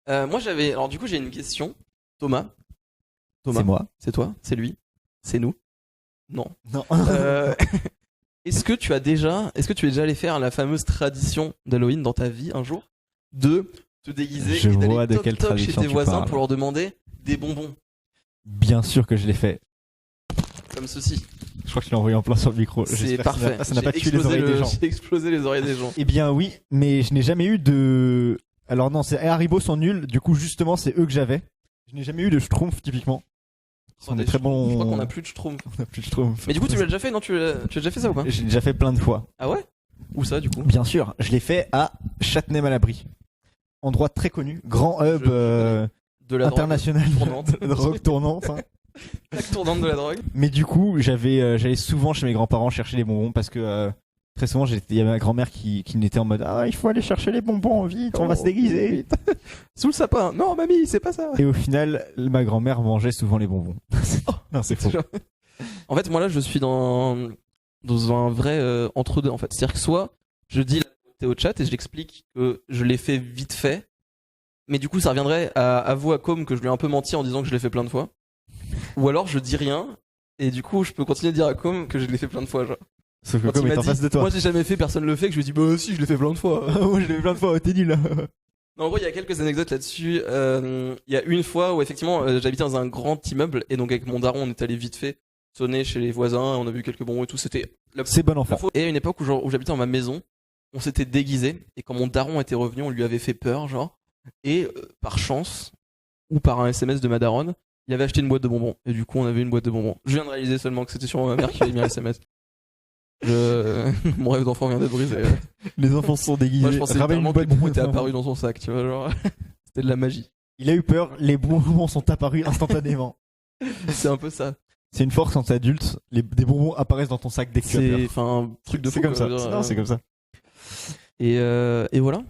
Moi j'avais. Alors du coup j'ai une question. Thomas. Thomas. C'est moi. C'est toi. C'est lui. C'est nous. Non. Non. Euh, est-ce que tu es déjà allé faire la fameuse tradition d'Halloween dans ta vie un jour de te déguiser Je et d'aller vois de quelle toc-toc chez tradition tes tu voisins parles. pour leur demander des bonbons Bien sûr que je l'ai fait. comme ceci? Je crois que tu l'as envoyé en plein sur le micro. C'est J'espère que parfait. Ça n'a pas J'ai tué les explosé oreilles des gens. J'ai explosé les oreilles des gens. Eh bien oui, mais je n'ai jamais eu de... Alors non, c'est Haribo sont nuls. Du coup, justement, c'est eux que j'avais. Je n'ai jamais eu de Schtroumpf, typiquement. Ce sont des très bons... Je crois qu'on a plus de Schtroumpf. On a plus de Schtroumpf. Mais du coup tu l'as déjà fait, non? Tu as déjà fait ça ou pas? J'ai déjà fait plein de fois. Ah ouais? Où ça du coup? Bien sûr, je l'ai fait à Châtenay-Malabry. Endroit très connu, grand hub De la international tournante. de drogue tournante. Hein. La tournante de la drogue. Mais du coup, j'allais souvent chez mes grands-parents chercher les bonbons parce que très souvent, il y avait ma grand-mère qui était en mode ah il faut aller chercher les bonbons vite, on va se déguiser vite. Sous le sapin. Non mamie, c'est pas ça. Et au final, ma grand-mère mangeait souvent les bonbons. Non, c'est faux. En fait, moi là, je suis dans un vrai entre-deux en fait. C'est-à-dire que soit je dis la vérité au chat et je l'explique que je l'ai fait vite fait, mais du coup, ça reviendrait à avouer à Com que je lui ai un peu menti en disant que je l'ai fait plein de fois. Ou alors je dis rien et du coup, je peux continuer de dire à Com que je l'ai fait plein de fois. Genre. Sauf que Quand comme il est m'a en dit, face de toi. moi j'ai jamais fait, personne le fait, que je lui ai dit bah si, je l'ai fait plein de fois. Moi, je l'ai fait plein de fois. T'es nul. Non, en gros, il y a quelques anecdotes là-dessus. Il y a une fois où effectivement, j'habitais dans un grand immeuble et donc avec mon daron, on est allé vite fait sonner chez les voisins, on a vu quelques bonbons et tout. C'était C'est bon enfant. Et à une époque où j'habitais dans ma maison, on s'était déguisé et quand mon daron était revenu, on lui avait fait peur, genre. Et par chance ou par un SMS de ma daronne, il avait acheté une boîte de bonbons et du coup, on avait une boîte de bonbons. Je viens de réaliser seulement que c'était sûrement ma mère qui avait mis un SMS. Mon rêve d'enfant vient d'être brisé. Les enfants se sont déguisés. Moi, je pensais Ramène littéralement une que les boîte de bonbons étaient bonbons. apparus dans son sac, tu vois, genre. C'était de la magie. Il a eu peur. Les bonbons sont apparus instantanément. C'est un peu ça. C'est une force quand t'es adulte. Des bonbons apparaissent dans ton sac dès que tu as peur. C'est enfin un truc de fou. C'est comme ça. quoi, Non, c'est comme ça. Et voilà.